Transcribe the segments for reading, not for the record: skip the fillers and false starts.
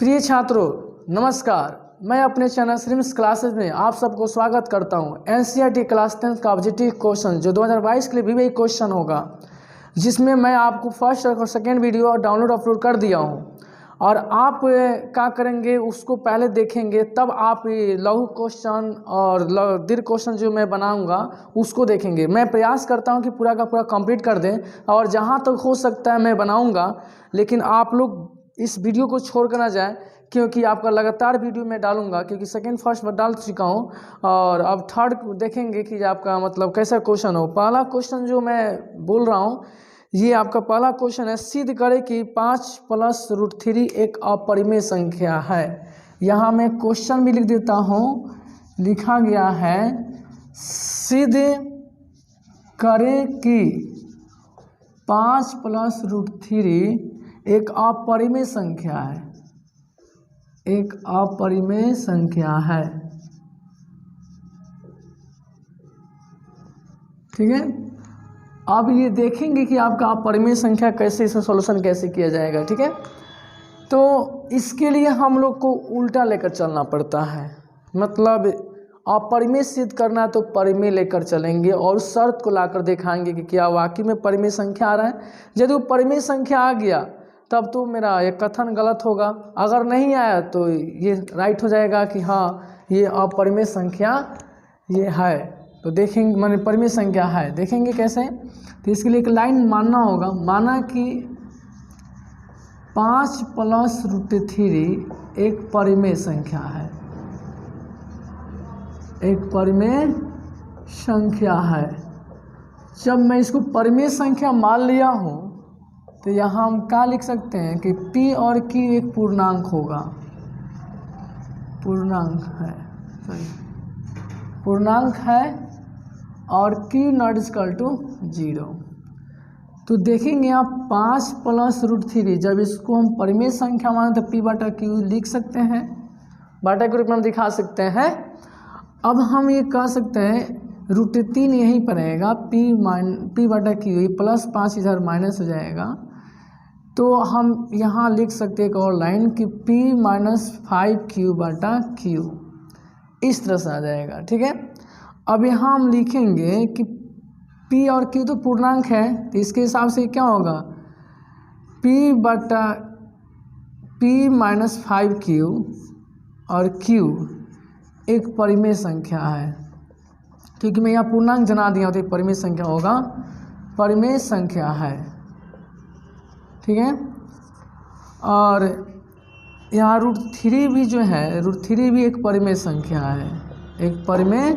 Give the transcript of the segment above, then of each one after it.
प्रिय छात्रों नमस्कार। मैं अपने चैनल श्रीम्स क्लासेस में आप सबको स्वागत करता हूं। एनसीईआरटी क्लास 10 का ऑब्जेक्टिव क्वेश्चन जो 2022 के लिए भी वही क्वेश्चन होगा, जिसमें मैं आपको फर्स्ट और सेकेंड वीडियो डाउनलोड अपलोड कर दिया हूं। और आप क्या करेंगे उसको पहले देखेंगे, तब आप लघु क्वेश्चन और दीर्घ क्वेश्चन जो मैं बनाऊंगा उसको देखेंगे। मैं प्रयास करता हूं कि पूरा का पूरा कंप्लीट कर दें, और जहां तक हो सकता है मैं बनाऊंगा, लेकिन आप लोग इस वीडियो को छोड़ कर ना जाए, क्योंकि आपका लगातार वीडियो मैं डालूंगा, क्योंकि सेकंड फर्स्ट में डाल चुका हूं और अब थर्ड देखेंगे कि आपका मतलब कैसा क्वेश्चन हो। पहला क्वेश्चन जो मैं बोल रहा हूं, ये आपका पहला क्वेश्चन है, सिद्ध करें कि 5 + √3 एक अपरिमेय संख्या है। यहाँ मैं क्वेश्चन भी लिख देता हूँ, लिखा गया है सिद्ध करें कि 5 + √3 एक अपरिमेय संख्या है, एक अपरिमेय संख्या है। ठीक है, अब ये देखेंगे कि आपका अपरिमेय संख्या कैसे, इसका सॉल्यूशन कैसे किया जाएगा। ठीक है, तो इसके लिए हम लोग को उल्टा लेकर चलना पड़ता है, मतलब अपरिमेय सिद्ध करना तो परिमेय लेकर चलेंगे और शर्त को लाकर दिखाएंगे कि क्या वाकई में परिमेय संख्या आ रहा है। यदि वो परिमेय संख्या आ गया तब तो मेरा ये कथन गलत होगा, अगर नहीं आया तो ये राइट हो जाएगा कि हाँ ये अपरिमेय संख्या ये है। तो देखेंगे माने परिमेय संख्या है, देखेंगे कैसे। तो इसके लिए एक लाइन मानना होगा, माना कि 5 + √3 एक परिमेय संख्या है, एक परिमेय संख्या है। जब मैं इसको परिमेय संख्या मान लिया हूँ तो यहाँ हम क्या लिख सकते हैं कि P और Q एक पूर्णांक होगा, पूर्णांक है, सॉरी पूर्णांक है, और Q ≠ 0। तो देखेंगे आप 5 + √3, जब इसको हम परिमेय संख्या माने तो P/Q लिख सकते हैं, बाटा के रूप में हम दिखा सकते हैं। अब हम ये कह सकते हैं √3 यहीं पर रहेगा, P/Q +5 इधर माइनस हो जाएगा। तो हम यहाँ लिख सकते हैं एक और लाइन कि P - 5Q/Q, इस तरह से आ जाएगा। ठीक है, अब यहाँ हम लिखेंगे कि P और Q तो पूर्णांक है, तो इसके हिसाब से क्या होगा, P - 5Q और Q एक परिमेय संख्या है, क्योंकि मैं यहाँ पूर्णांक जना दिया तो एक परिमेय संख्या होगा, परिमेय संख्या है। ठीक है, और यहाँ √3 भी जो है, √3 भी एक परिमेय संख्या है, एक परिमेय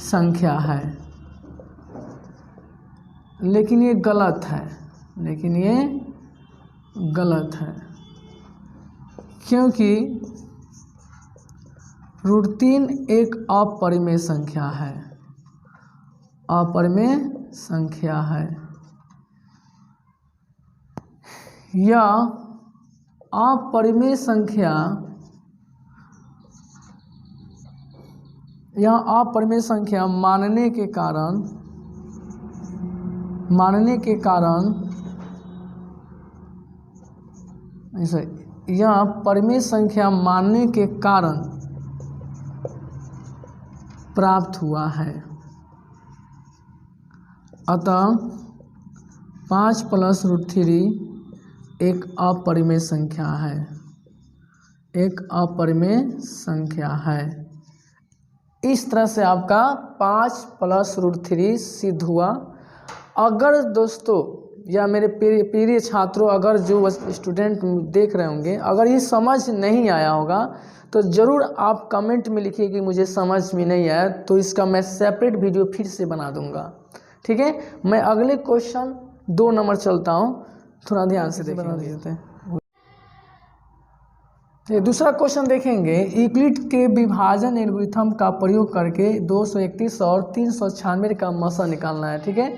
संख्या है। लेकिन ये गलत है, लेकिन ये गलत है, क्योंकि √3 एक अपरिमेय संख्या है, अपरिमेय संख्या है। या अपरिमेय संख्या, या अपरिमेय संख्या मानने के कारण ऐसे, या परिमेय संख्या मानने के कारण प्राप्त हुआ है। अतः 5 + √3 एक अपरिमेय संख्या है, एक अपरिमेय संख्या है। इस तरह से आपका 5 + √3 सिद्ध हुआ। अगर दोस्तों या मेरे प्रिय छात्रों, अगर जो स्टूडेंट देख रहे होंगे, अगर ये समझ नहीं आया होगा तो ज़रूर आप कमेंट में लिखिए कि मुझे समझ में नहीं आया, तो इसका मैं सेपरेट वीडियो फिर से बना दूंगा। ठीक है, मैं अगले क्वेश्चन 2 नंबर चलता हूँ, थोड़ा ध्यान से देखेंगे। तो दूसरा क्वेश्चन देखेंगे, यूक्लिड के विभाजन एल्गोरिथम का प्रयोग करके 231 और 396 का मसा निकालना है। ठीक है,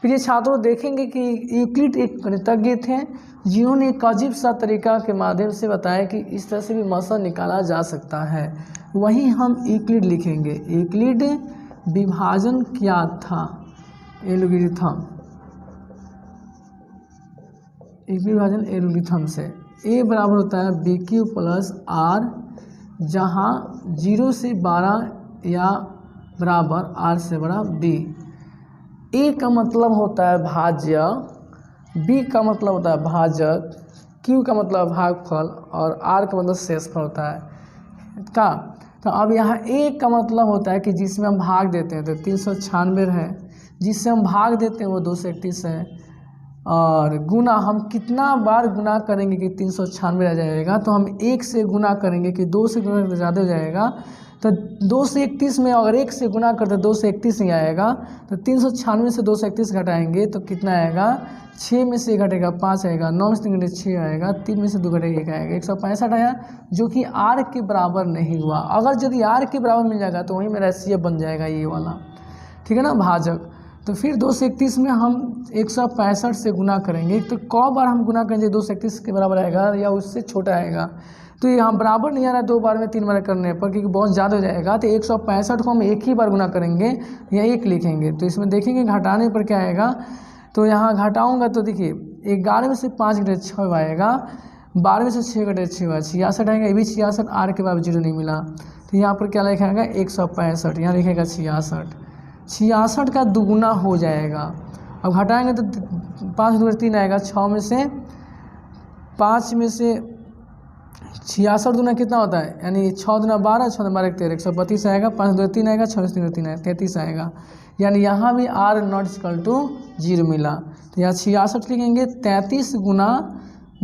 फिर ये छात्रों देखेंगे कि यूक्लिड एक गणितज्ञ थे, जिन्होंने एक अजीब सा तरीका के माध्यम से बताया कि इस तरह से भी मसा निकाला जा सकता है। वहीं हम यूक्लिड लिखेंगे, यूक्लिड विभाजन क्या था, एल्गोरिथम, यूक्लिड विभाजन एल्गोरिथम से ए बराबर होता है बी क्यू प्लस आर, जहाँ 0 से 12 या बराबर आर से बड़ा बी। ए का मतलब होता है भाज्य, बी का मतलब होता है भाजक, क्यू का मतलब भागफल और आर का मतलब शेषफल होता है का। तो अब यहाँ ए का मतलब होता है कि जिसमें हम भाग देते हैं, तो 396 है, जिससे हम भाग देते हैं वो 231 है, और गुना हम कितना बार गुना करेंगे कि 396 आ जाएगा, तो हम 1 से गुना करेंगे कि 2 से गुना तो ज़्यादा हो जाएगा, तो 2 से 31 में अगर 1 से गुना करते 2 से 31 ही आएगा, तो 396 से 2 से 31 घटाएंगे तो कितना आएगा, 6 में से घटेगा 5 आएगा, 9 में से 3 घटे 6 आएगा, 3 में से 2 घटेगा 1 आएगा, 165 आया, जो कि आर के बराबर नहीं हुआ। अगर यदि आर के बराबर मिल जाएगा तो वहीं मेरा एचसीएफ बन जाएगा ये वाला, ठीक है ना, भाजक। तो फिर 2 से 31 में हम 165 से गुना करेंगे, तो कौ बार हम गुना करेंगे 2 से 31 के बराबर आएगा या उससे छोटा आएगा, तो यहाँ बराबर नहीं आ रहा है 2 बार में 3 बार करने पर, क्योंकि बहुत ज़्यादा हो जाएगा। तो 165 को हम एक ही बार गुना करेंगे या 1 लिखेंगे, तो इसमें देखेंगे घटाने पर क्या आएगा। तो यहाँ घटाऊँगा तो देखिए 11 में से 5 घटे 6 आएगा, 12 में से 6 घटे 6 आएगा, 66 आएगा, ये भी 66, आर के बराबर 0 नहीं मिला, तो यहाँ पर क्या लिखेगा 165, यहाँ लिखेगा 66, 66 का दुगुना हो जाएगा। अब घटाएंगे तो 5 2 3 आएगा, 6 में से 5 में से 66 दूना कितना होता है, यानी 6 दूना 12, 6 12 13, 132 आएगा, 5 2 3 आएगा, 6 3 3 आएगा, 33 आएगा, यानी यहाँ भी आर नॉट इक्वल टू 0 मिला। तो यहाँ 66 लिखेंगे, 33 गुना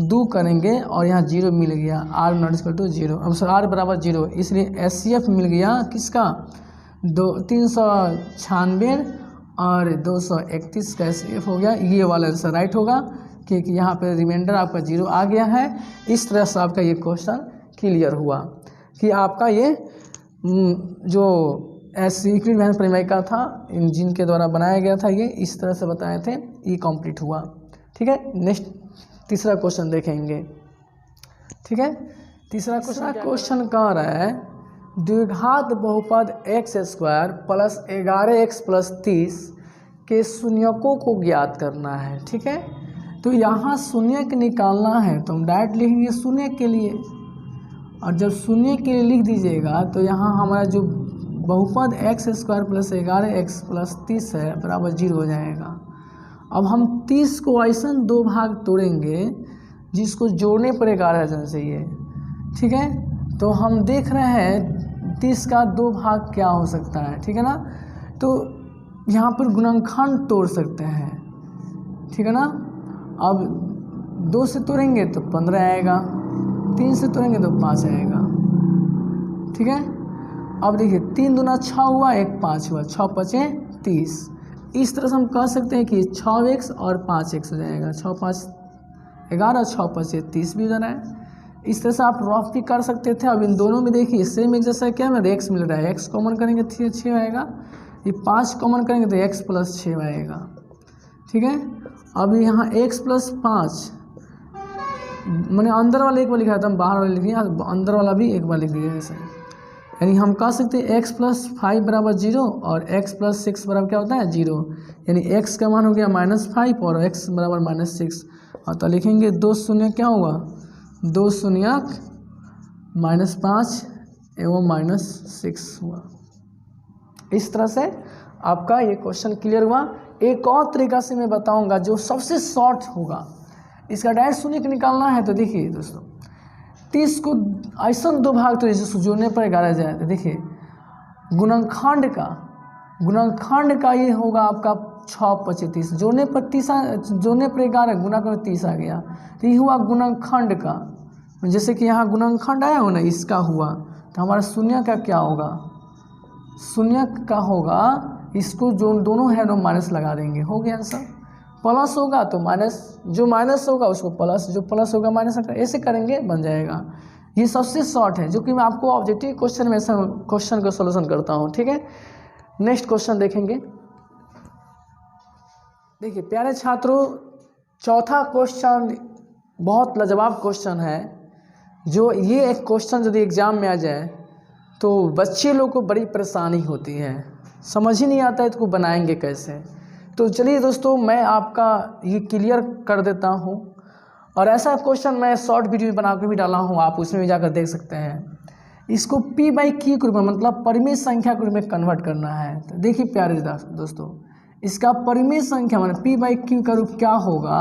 2 करेंगे और यहाँ 0 मिल गया, आर नॉट इक्वल टू 0। अब सर आर बराबर 0, इसलिए एचसीएफ मिल गया किसका, 396 और 231 का एचसीएफ हो गया। ये वाला आंसर राइट होगा, क्योंकि यहाँ पे रिमाइंडर आपका 0 आ गया है। इस तरह से आपका ये क्वेश्चन क्लियर हुआ कि आपका ये जो इक्विवेलेंट परिमेयिका था जिनके द्वारा बनाया गया था, ये इस तरह से बताए थे, ये कंप्लीट हुआ। ठीक है, नेक्स्ट तीसरा क्वेश्चन देखेंगे। ठीक है, तीसरा क्वेश्चन कह रहा है द्विघात बहुपद x² प्लस 11x प्लस 30 के शून्यकों को ज्ञात करना है। ठीक है, तो यहाँ शून्य निकालना है तो हम डायरेक्ट लिखेंगे शून्य के लिए, और जब शून्य के लिए लिख दीजिएगा तो यहाँ हमारा जो बहुपद x² प्लस 11x प्लस 30 है बराबर 0 हो जाएगा। अब हम 30 को ऐसा 2 भाग तोड़ेंगे जिसको जोड़ने पर 11 आ जाना चाहिए। ठीक है, तो हम देख रहे हैं 30 का 2 भाग क्या हो सकता है। ठीक है ना, तो यहाँ पर गुणनखंड तोड़ सकते हैं। ठीक है ना, अब 2 से तोड़ेंगे तो 15 आएगा, 3 से तोड़ेंगे तो 5 आएगा। ठीक है, अब देखिए 3 दूना 6 हुआ, 1 5 हुआ, 6 5 30। इस तरह से हम कह सकते हैं कि 6x और 5x हो जाएगा, 6 5 11, 6 5 30 भी हो जाना है। इस तरह से आप रफ भी कर सकते थे। अब इन दोनों में देखिए सेम एक जैसा क्या है, x मिल रहा है, x कॉमन करेंगे तो 6 आएगा, ये 5 कॉमन करेंगे तो x प्लस 6 आएगा। ठीक है, अब यहाँ x प्लस 5 मैंने अंदर वाला एक बार लिखा था, हम बाहर वाला लिख दिया, अंदर वाला भी एक बार लिख दिया जैसे, यानी हम कह सकते हैं x प्लस 5 बराबर 0 और x प्लस 6 बराबर क्या होता है 0, यानी x का मान हो गया -5 और x बराबर -6, और तो लिखेंगे 2 शून्य क्या होगा, 2 शून्यक -5 एवं -6 हुआ। इस तरह से आपका ये क्वेश्चन क्लियर हुआ। एक और तरीका से मैं बताऊंगा जो सबसे शॉर्ट होगा, इसका डायरेक्ट शून्य निकालना है। तो देखिए दोस्तों 30 को ऐसा 2 भाग तो जैसे जोड़ने पर 11 जाए, तो देखिए गुणनखंड का ये होगा आपका 6 5 30, जोड़ने पर 30 जोड़ने पर 11 गुना कर 30 आ गया, तो ये हुआ गुणनखंड का। जैसे कि यहाँ गुणनखंड आया हो ना, इसका हुआ, तो हमारा शून्य का क्या होगा, शून्य का होगा, इसको जो दोनों है ना माइनस लगा देंगे, हो गया आंसर। प्लस होगा तो माइनस, जो माइनस होगा उसको प्लस, जो प्लस होगा माइनस, ऐसे करेंगे बन जाएगा। ये सबसे शॉर्ट है जो कि मैं आपको ऑब्जेक्टिव क्वेश्चन में ऐसा क्वेश्चन का सॉल्यूशन करता हूँ। ठीक है, नेक्स्ट क्वेश्चन देखेंगे। देखिए प्यारे छात्रों, चौथा क्वेश्चन बहुत लाजवाब क्वेश्चन है। जो ये एक क्वेश्चन यदि एग्जाम में आ जाए तो बच्चे लोग को बड़ी परेशानी होती है, समझ ही नहीं आता है इसको बनाएंगे कैसे। तो चलिए दोस्तों मैं आपका ये क्लियर कर देता हूँ, और ऐसा क्वेश्चन मैं शॉर्ट वीडियो बना के भी डाला हूँ, आप उसमें भी जाकर देख सकते हैं। इसको p बाई क्यू के रूप में मतलब परिमेय संख्या के रूप में कन्वर्ट करना है। तो देखिए प्यारे दोस्तों, इसका परिमेय संख्या माने p बाई क्यू का रूप क्या होगा,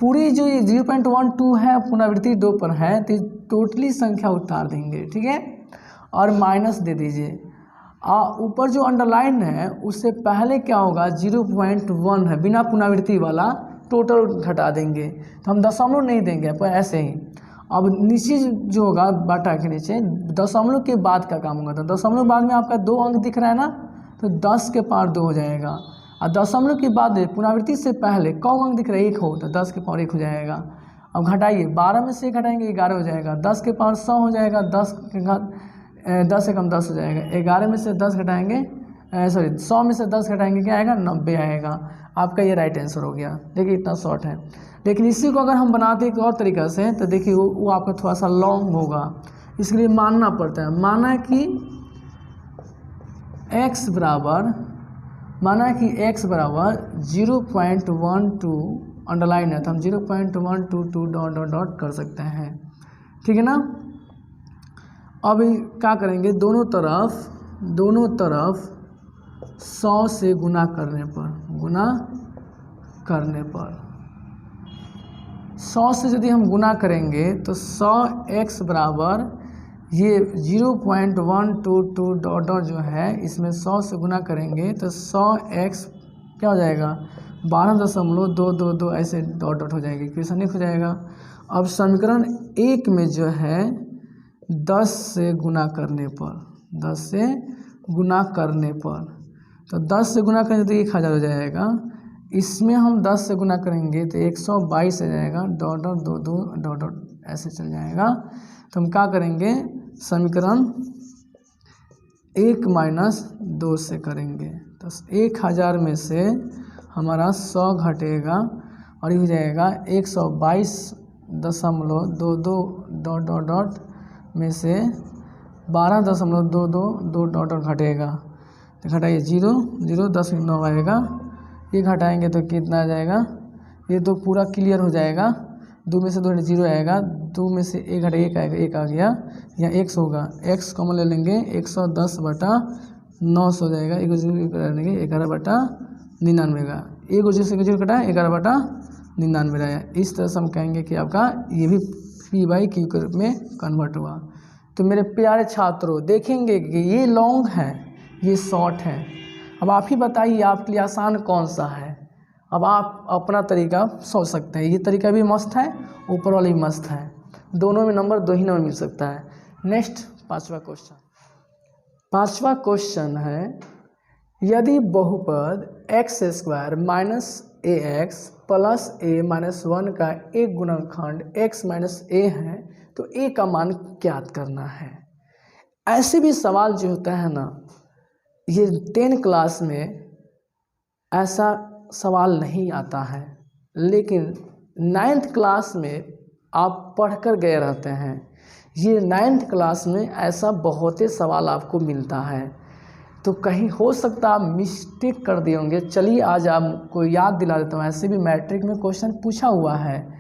पूरी जो ये 0.12 है पुनरावृत्ति 2 पर है तो टोटली संख्या उतार देंगे, ठीक है, और माइनस दे दीजिए। ऊपर जो अंडरलाइन है उससे पहले क्या होगा, 0.1 है बिना पुनरावृत्ति वाला, टोटल घटा देंगे, तो हम दशमलव नहीं देंगे पर ऐसे ही। अब नीचे जो होगा बाटा के नीचे दशमलव के बाद का काम होगा, तो दशमलव बाद में आपका 2 अंक दिख रहा है ना, तो 10 के पावर 2 हो जाएगा। और दशमलव के बाद पुनरावृत्ति से पहले कौ अंक दिख रहा है, 1 हो, तो 10 के पावर 1 हो जाएगा। अब घटाइए, 12 में से घटाएंगे 11 हो जाएगा, 10 के पावर 100 हो जाएगा, 10 से कम 10 हो जाएगा, 11 में से 10 घटाएंगे 100 में से 10 घटाएंगे क्या आएगा, 90 आएगा। आपका ये राइट आंसर हो गया। देखिए इतना शॉर्ट है, लेकिन इसी को अगर हम बनाते एक और तरीक़ा से तो देखिए वो आपका थोड़ा सा लॉन्ग होगा, इसके लिए मानना पड़ता है। माना कि x बराबर 0.12 अंडरलाइन है, तो हम 0.122 डॉट कर सकते हैं, ठीक है ना। अब क्या करेंगे, दोनों तरफ 100 से गुना करने पर 100 से यदि हम गुना करेंगे तो 100x बराबर ये 0.122 डॉट जो है इसमें 100 से गुना करेंगे तो 100x क्या हो जाएगा, 12.222 ऐसे डॉट हो जाएगी, इक्वेशन 1 हो जाएगा। अब समीकरण 1 में जो है 10 से गुना करने पर तो 10 से गुना करेंगे तो 1000 हो जाएगा। इसमें हम 10 से गुना करेंगे तो 122 आ जाएगा, डॉट ऐसे चल जाएगा। तो हम क्या करेंगे, समीकरण 1 माइनस 2 से करेंगे तो 1000 में से हमारा 100 घटेगा और ये हो जाएगा 122.22 डॉट में से 12.22 डॉट घटेगा, तो घटाइए 0 10 में 9 आएगा, ये घटाएंगे तो कितना आ जाएगा, ये तो पूरा क्लियर हो जाएगा। 2 में से 2 0 आएगा, 2 में से 1 घटा 1 आएगा, 1 आ गया, यहाँ x होगा, x कॉमन ले लेंगे 110/900 हो जाएगा, 1 0 कर लेंगे 11/99 का, 1 0 कटा 11/99 आया। इस तरह से हम कहेंगे कि आपका ये भी p बाई क्यू के रूप में कन्वर्ट हुआ। तो मेरे प्यारे छात्रों देखेंगे कि ये लॉन्ग है ये शॉर्ट है, अब आप ही बताइए आपके लिए आसान कौन सा है। अब आप अपना तरीका सोच सकते हैं, ये तरीका भी मस्त है, ऊपर वाला भी मस्त है, दोनों में नंबर 2 ही नंबर मिल सकता है। नेक्स्ट पांचवा क्वेश्चन है, यदि बहुपद x² minus ax plus a minus 1 का एक गुणनखंड x माइनस a है तो a का मान ज्ञात करना है। ऐसे भी सवाल जो होता है ना, ये 10 क्लास में ऐसा सवाल नहीं आता है, लेकिन 9th क्लास में आप पढ़कर गए रहते हैं, ये 9th क्लास में ऐसा बहुत ही सवाल आपको मिलता है, तो कहीं हो सकता आप मिस्टेक कर दिए होंगे। चलिए आज आपको याद दिला देता हूँ, ऐसे भी मैट्रिक में क्वेश्चन पूछा हुआ है,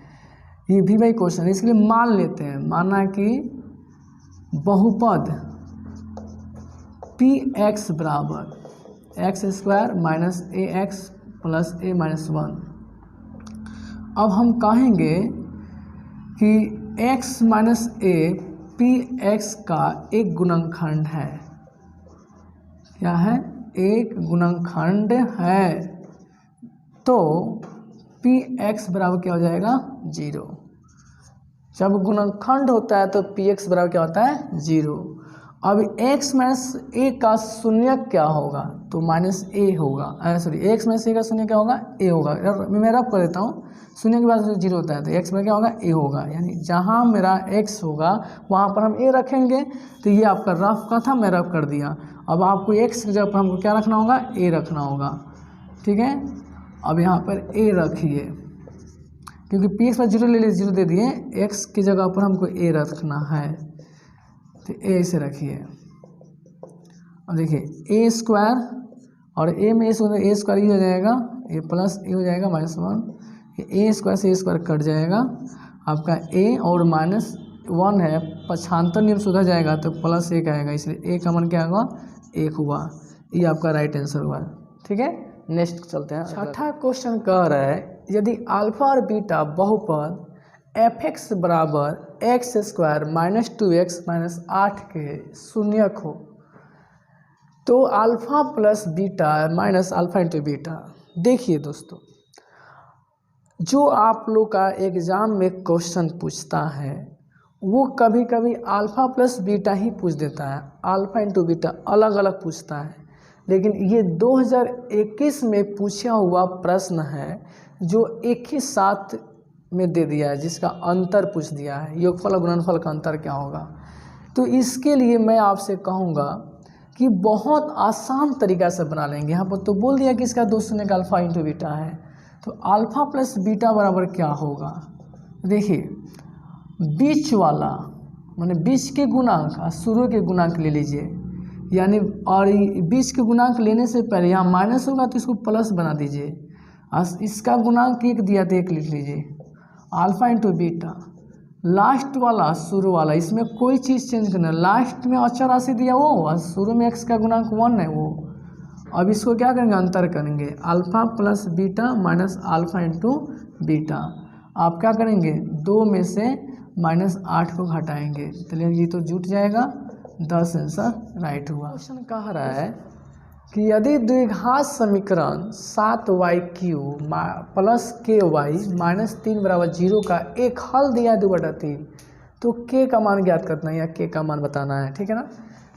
ये भी वही क्वेश्चन, इसलिए मान लेते हैं, माना कि बहुपद px बराबर x² minus ax plus a minus 1। अब हम कहेंगे कि x माइनस a px का एक गुणनखंड है, क्या है, एक गुणनखंड है, तो px बराबर क्या हो जाएगा, 0। जब गुणनखंड होता है तो px बराबर क्या होता है, 0। अब x माइनस a का शून्य क्या होगा, तो माइनस a होगा, सॉरी x माइनस a का शून्य क्या होगा, a होगा। मैं रफ कर देता हूँ, शून्य के बाद 0 होता है तो x में क्या होगा, a होगा, यानी जहाँ मेरा x होगा वहाँ पर हम a रखेंगे। तो ये आपका रफ का था, मैं रफ कर दिया। अब आपको x की जगह पर हमको क्या रखना होगा, a रखना होगा, ठीक है। अब यहाँ पर a रखिए, क्योंकि px पर 0 ले लिए 0 दे दिए, x की जगह पर हमको a रखना है, तो a से रखिए। अब देखिए a² और a में a² ये हो जाएगा, a प्लस a हो जाएगा माइनस 1, ए स्क्वायर से ए स्क्वायर कट जाएगा, आपका ए और -1 है, पक्षांतर नियम से उधर जाएगा तो +1 आएगा, इसलिए ए का मान क्या होगा 1 हुआ। ये आपका राइट आंसर हुआ। ठीक है, नेक्स्ट चलते हैं। छठा क्वेश्चन कह रहा है यदि अल्फा और बीटा बहुपद f(x) बराबर x² - 2x - 8 के शून्यक हो तो alpha plus beta minus alpha into beta. देखिए दोस्तों, जो आप लोग का एग्ज़ाम में क्वेश्चन पूछता है वो कभी कभी अल्फ़ा प्लस बीटा ही पूछ देता है, अल्फ़ा इंटू बीटा अलग अलग पूछता है। लेकिन ये 2021 में पूछा हुआ प्रश्न है जो एक ही साथ में दे दिया है, जिसका अंतर पूछ दिया है, योगफल और गुणनफल का अंतर क्या होगा। तो इसके लिए मैं आपसे कहूँगा कि बहुत आसान तरीक़ा से बना लेंगे। यहाँ पर तो बोल दिया कि इसका 2 शून्य का अल्फ़ा इंटू बीटा है, तो अल्फ़ा प्लस बीटा बराबर क्या होगा। देखिए, बीच वाला माने बीच के गुणांक और शुरू के गुणांक ले लीजिए, यानी और बीच के गुणांक लेने से पहले यहाँ माइनस होगा तो इसको प्लस बना दीजिए, और इसका गुणांक 1 दिया तो 1 लिख लीजिए, अल्फ़ा इंटू बीटा। लास्ट वाला शुरू वाला, इसमें कोई चीज़ चेंज करना, लास्ट में अचर राशि दिया वो और शुरू में x का गुणांक 1 है वो। अब इसको क्या करेंगे, अंतर करेंगे, alpha plus beta minus alpha into beta. आप क्या करेंगे, 2 में से -8 को घटाएंगे, चलिए ये तो जुट जाएगा, 10 आंसर राइट हुआ। क्वेश्चन कह रहा है कि यदि द्विघात समीकरण 7y³ प्लस ky -3 बराबर 0 का एक हल दिया है 2/3, तो k का मान ज्ञात करना है या k का मान बताना है। ठीक है ना,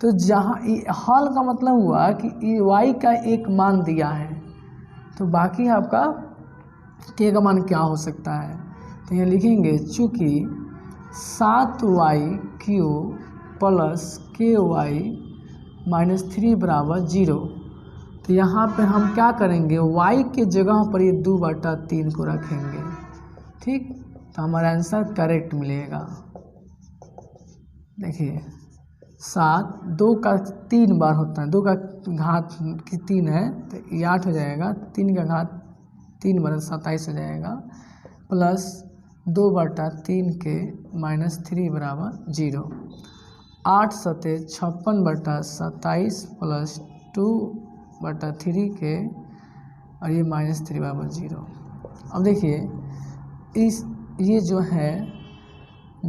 तो जहाँ हल का मतलब हुआ कि y का एक मान दिया है, तो बाकी आपका k का मान क्या हो सकता है। तो ये लिखेंगे चूँकि 7y³ प्लस ky -3 बराबर 0, तो यहाँ पे हम क्या करेंगे, y के जगह पर ये 2/3 को रखेंगे। ठीक, तो हमारा आंसर करेक्ट मिलेगा। देखिए 7 2 का 3 बार होता है, 2 का घात की 3 है तो ये 8 हो जाएगा, 3 का घात 3 बार 27 हो जाएगा, प्लस 2/3 के -3 बराबर 0, 8 सते 56/27 प्लस 2/3 के और ये -3 बराबर 0। अब देखिए इस ये जो है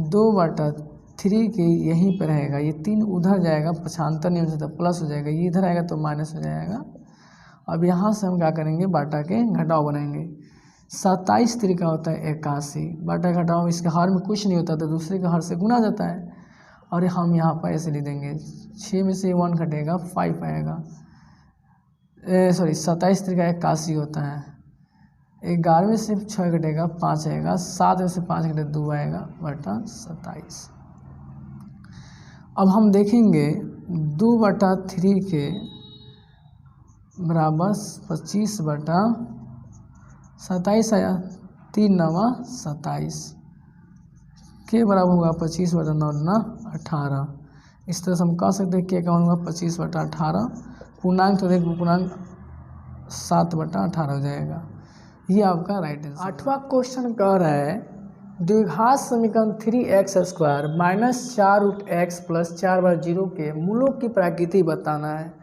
2/3 के यहीं पर रहेगा, ये 3 उधर जाएगा, पक्षांतर नियम से तो प्लस हो जाएगा, ये इधर आएगा तो माइनस हो जाएगा। अब यहाँ से हम क्या करेंगे, बाटा के घटाव बनाएंगे। 27 तरीका होता है 81, बाटा घटाव इसके हर में कुछ नहीं होता तो दूसरे के हर से गुना जाता है, और हम यहाँ पर ऐसे लिख देंगे, 6 में से 1 घटेगा 5 आएगा, सॉरी 27 तरीका 81 होता है, 11 में से 6 घटेगा 5 आएगा, 7 में से 5 घटे 2 आएगा बटा 27। अब हम देखेंगे 2/3 के बराबर 25/27 आया, 3 9 27 के बराबर होगा 25/9 18। इस तरह से हम कह सकते हैं कि क्या होगा 25/18, पूर्णांक तो देखो पूर्णांक 7/18 हो जाएगा। ये आपका राइट आंसर। 8वां क्वेश्चन कह रहा है द्विघात समीकरण 3x² -4√x + 4/0 के मूलों की प्रकृति बताना है।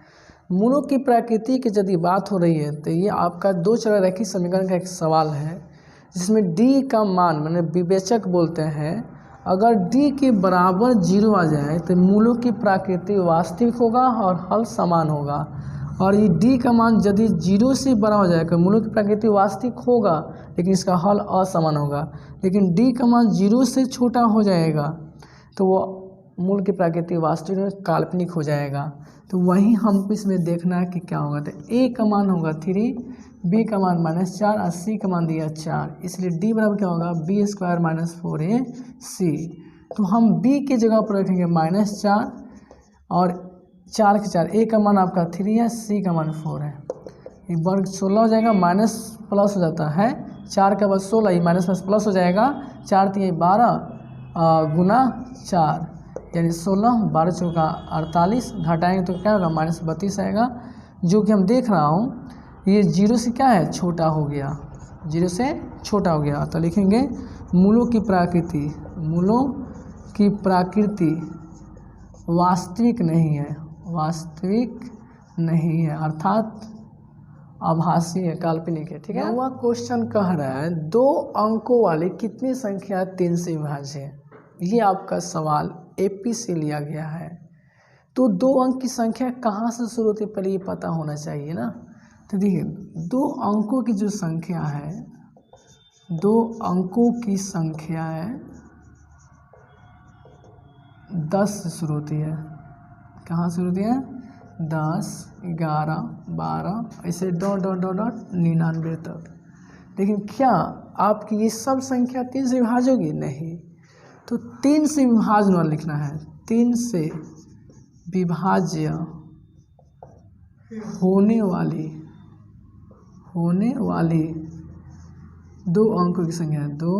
मूलों की प्रकृति की यदि बात हो रही है तो ये आपका 2 चर रैखिक समीकरण का एक सवाल है, जिसमें d का मान मैंने विवेचक बोलते हैं, अगर d के बराबर 0 आ जाए तो मूलों की प्रकृति वास्तविक होगा और हल समान होगा, और ये d का मान यदि 0 से बड़ा हो जाएगा मूलों की प्रकृति वास्तविक होगा लेकिन इसका हल असमान होगा, लेकिन d का मान 0 से छोटा हो जाएगा तो वो मूल की प्रकृति वास्तविक में काल्पनिक हो जाएगा। तो वही हम इसमें देखना है कि क्या होगा। तो a का मान होगा 3, b का मान -4 और c का मान दिया 4, इसलिए d बराबर क्या होगा b² - 4ac। तो हम b के जगह पर रखेंगे -4 और 4 के 4, a का मान आपका 3 है, c का मान 4 है, ये वर्ग 16 हो जाएगा, माइनस प्लस हो जाता है, 4 का बाद 16, ये माइनस प्लस हो जाएगा, 4 3 12 गुना 4 यानी 16, 12 चौका 48, घटाएंगे तो क्या होगा -32 आएगा, जो कि हम देख रहा हूँ ये 0 से क्या है छोटा हो गया, 0 से छोटा हो गया। तो लिखेंगे मूलों की प्रकृति, मूलों की प्रकृति वास्तविक नहीं है, वास्तविक नहीं है अर्थात आभासी है, काल्पनिक है। ठीक है। नौवां क्वेश्चन कह रहा है 2 अंकों वाली कितनी संख्या 3 से विभाज्य है। ये आपका सवाल एपी से लिया गया है। तो 2 अंक की संख्या कहाँ से शुरू होती है पहले ये पता होना चाहिए ना। तो देखिए 2 अंकों की जो संख्या है, 2 अंकों की संख्या है 10 से शुरू होती है। कहाँ से शुरू होती है? 10, 11, 12 ऐसे डॉट डॉट डॉट डॉट 99 तक। लेकिन क्या आपकी ये सब संख्या 3 से विभाज्य होगी? नहीं। तो 3 से विभाज्य वाला लिखना है। 3 से विभाज्य होने वाली 2 अंकों की संख्या है, 2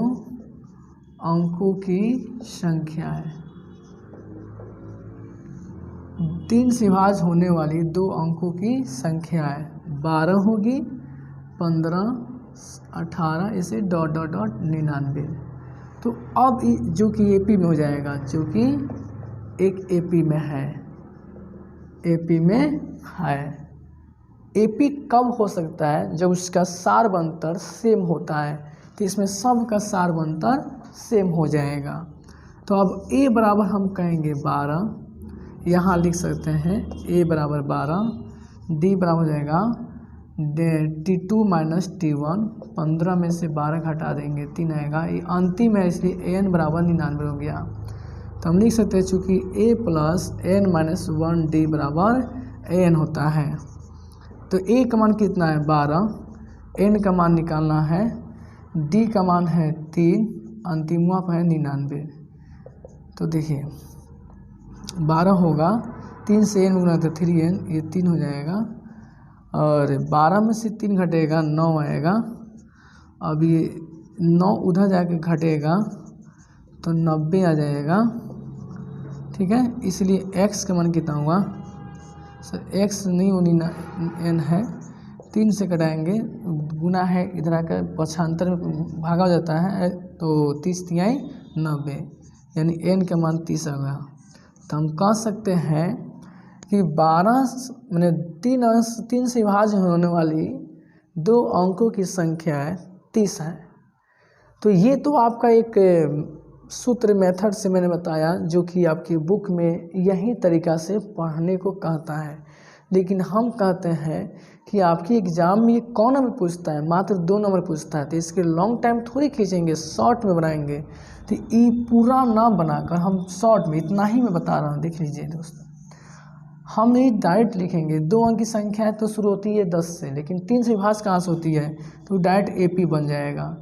अंकों की संख्या है। 3 से विभाज्य होने वाली 2 अंकों की संख्या है 12 होगी, 15, 18 ऐसे डॉट डॉट डॉट 99। तो अब जो कि एपी में हो जाएगा, जो कि एक एपी में है, एपी में है। एपी कब हो सकता है? जब उसका सार बंतर सेम होता है। तो इसमें सब का सार बंतर सेम हो जाएगा। तो अब ए बराबर हम कहेंगे 12, यहाँ लिख सकते हैं a बराबर 12, d बराबर हो जाएगा T2 माइनस T1, 15 में से 12 घटा देंगे 3 आएगा, ये अंतिम है इसलिए an बराबर 99 हो गया। तो हम लिख सकते हैं चूँकि a plus n minus 1d बराबर an होता है। तो a का मान कितना है? 12, n का मान निकालना है, d का मान है 3, अंतिम पर है 99। तो देखिए 12 होगा, 3 से n गुना तो 3n, ये 3 हो जाएगा, और 12 में से 3 घटेगा 9 आएगा। अब ये 9 उधर जाके घटेगा तो 90 आ जाएगा। ठीक है, इसलिए x का मान कितना हुआ? सर x नहीं होनी ना, n है, 3 से कटाएंगे, गुना है इधर आकर पक्षांतर में भागा हो जाता है, तो 30 तिहाई 90, यानी n का मान 30 होगा। तो हम कह सकते हैं कि 12 मैंने 3 से विभाज्य होने वाली 2 अंकों की संख्या 30 है। तो ये तो आपका एक सूत्र मेथड से मैंने बताया, जो कि आपकी बुक में यही तरीका से पढ़ने को कहता है। लेकिन हम कहते हैं कि आपकी एग्ज़ाम में ये कौन नंबर पूछता है? मात्र 2 नंबर पूछता है। तो इसके लॉन्ग टाइम थोड़ी खींचेंगे, शॉर्ट में बनाएंगे। तो ये पूरा ना बनाकर हम शॉर्ट में इतना ही मैं बता रहा हूँ। देख लीजिए दोस्तों, हम ये डायरेक्ट लिखेंगे 2 अंक की संख्या है तो शुरू होती है 10 से, लेकिन 3 से विभाज्य कहाँ से होती है? तो डायरेक्ट एपी बन जाएगा।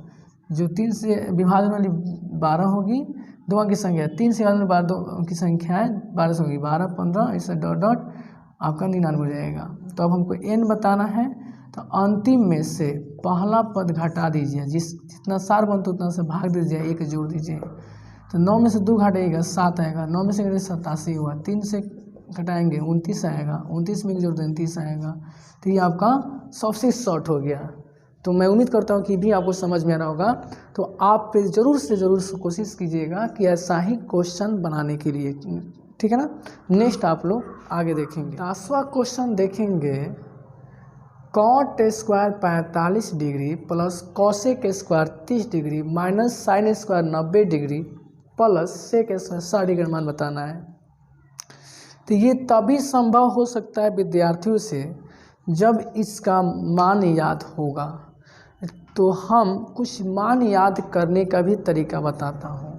जो 3 से विभाजन वाली 12 होगी, 2 अंक की संख्या, 3 से विभाजन वाली 2 अंक की संख्या है 12 से होगी, 12, 15 ऐसे डॉट डॉट आपका 99 हो जाएगा। तो अब हमको n बताना है, तो अंतिम में से पहला पद घटा दीजिए, जितना सार बनता उतना से भाग दीजिए, 1 जोड़ दीजिए। तो 9 में से 2 घटेगा 7 आएगा, 9 में से 87 हुआ, 3 से घटाएंगे 29 आएगा, 29 में जोड़ दें 30 आएगा। तो ये आपका सबसे शॉर्ट हो गया। तो मैं उम्मीद करता हूँ कि भी आपको समझ में आ रहा होगा। तो आप ज़रूर से ज़रूर कोशिश कीजिएगा कि ऐसा ही क्वेश्चन बनाने के लिए, ठीक है ना। नेक्स्ट आप लोग आगे देखेंगे। 10वां क्वेश्चन देखेंगे, cot square 45 degree plus cosec square 30 degree minus sine square 90 degree plus sec square 60 degree मान बताना है। तो ये तभी संभव हो सकता है विद्यार्थियों से जब इसका मान याद होगा। तो हम कुछ मान याद करने का भी तरीका बताता हूँ।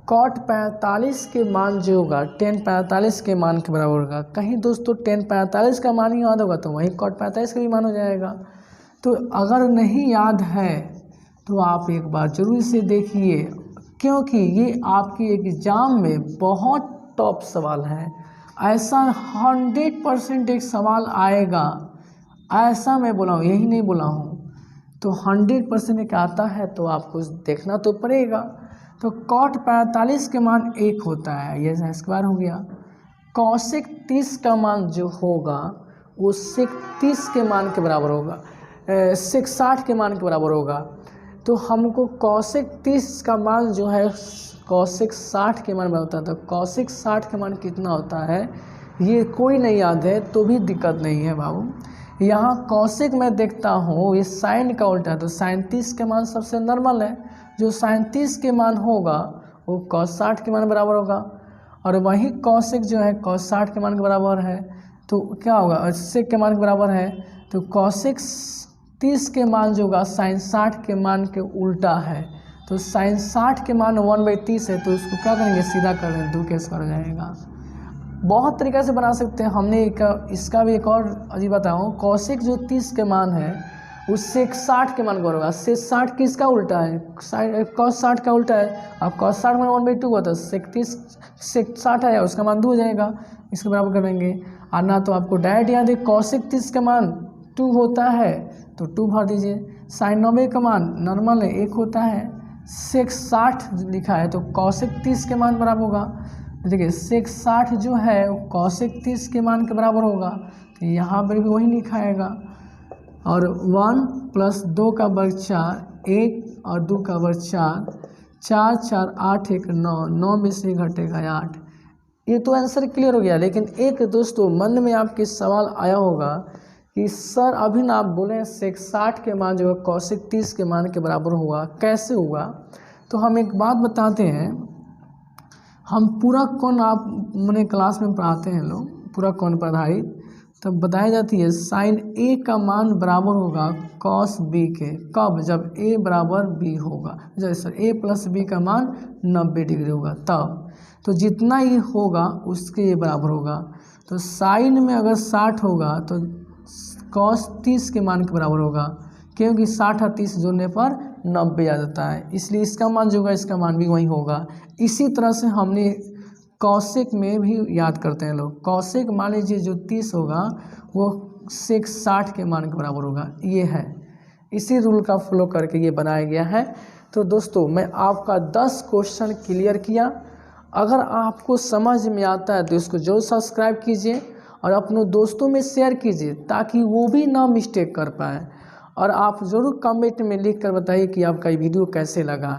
कॉट 45 के मान जो होगा tan 45 के मान के बराबर होगा। कहीं दोस्तों tan 45 का मान ही याद होगा तो वहीं cot 45 का भी मान हो जाएगा। तो अगर नहीं याद है तो आप एक बार जरूर इसे देखिए, क्योंकि ये आपके एग्ज़ाम में बहुत टॉप सवाल है। ऐसा 100% एक सवाल आएगा, ऐसा मैं बोला हूँ, यही नहीं बोला हूँ। तो 100% एक आता है तो आपको देखना तो पड़ेगा। तो cot 45 के मान 1 होता है, ये स्क्वायर हो गया। कॉसेक 30 का मान जो होगा वो सेक 30 के मान के बराबर होगा। सेक 60 के मान के बराबर होगा। तो हमको कॉसेक 30 का मान जो है कॉसेक 60 के मान बराबर होता है। तो कॉसेक 60 का मान कितना होता है ये कोई नहीं याद है तो भी दिक्कत नहीं है बाबू। यहाँ कॉसेक मैं देखता हूँ ये साइन का उल्टा है, तो साइन 30 के मान सबसे नॉर्मल है। जो साइन 30 के मान होगा वो कॉस 60 के मान बराबर होगा, और वही कॉसेक जो है कॉस 60 के मान के बराबर है। तो क्या होगा, सेक के मान के बराबर है, तो कॉसेक 30 के मान जो होगा साइन 60 के मान के उल्टा है। तो साइन 60 के मान 1/30 है, तो इसको क्या करेंगे, सीधा कर देंगे, 2 के स्क्वायर हो जाएगा। बहुत तरीक़े से बना सकते हैं। हमने इसका भी एक और अजीब बताऊँ, कॉसेक जो 30 के मान है उससे 60 के मान का होगा। सेक 60 किसका उल्टा है, कॉस 60 का उल्टा है। अब कॉस 60 मान 1/2 होता है, सेक 60 आया उसका मान 2 हो जाएगा, इसके बराबर करेंगे। और ना तो आपको डायरेक्ट याद है कॉसेक 30 का मान 2 होता है तो 2 भर दीजिए। साइन 90 का मान नॉर्मल है 1 होता है। सेक 60 लिखा है तो कॉसेक 30 के मान बराबर होगा। देखिए सेक 60 जो है वो कॉसेक 30 के मान के बराबर होगा, तो यहाँ पर भी वही लिखाएगा। और 1 + 2 का वर्ग 4, 1 और 2 का वर्ग 4, 4 4 8 1 9, 9 में से घटेगा 8। ये तो आंसर क्लियर हो गया। लेकिन एक दोस्तों मन में आपके सवाल आया होगा कि सर अभी ना आप बोले सेक 60 के मान जो है कॉसेक 30 के मान के बराबर हुआ, कैसे हुआ। तो हम एक बात बताते हैं, हम पूरा कोण आप मैंने क्लास में पढ़ाते हैं लोग, पूरा कोण पर आधारित तब बताई जाती है साइन ए का मान बराबर होगा कॉस बी के। कब, जब ए बराबर बी होगा, जैसे ए + बी का मान 90 डिग्री होगा तब। तो जितना ये होगा उसके ये बराबर होगा। तो साइन में अगर 60 होगा तो कॉस 30 के मान के बराबर होगा, क्योंकि 60 और 30 जोड़ने पर 90 आ जाता है, इसलिए इसका मान जो होगा इसका मान भी वही होगा। इसी तरह से हमने कॉसेक में भी याद करते हैं लोग। कॉसेक मान लीजिए जो 30 होगा वो सेक 60 के मान के बराबर होगा, ये है। इसी रूल का फॉलो करके ये बनाया गया है। तो दोस्तों मैं आपका 10 क्वेश्चन क्लियर किया। अगर आपको समझ में आता है तो इसको जरूर सब्सक्राइब कीजिए और अपने दोस्तों में शेयर कीजिए ताकि वो भी ना मिस्टेक कर पाए। और आप ज़रूर कमेंट में लिख कर बताइए कि आपका ये वीडियो कैसे लगा।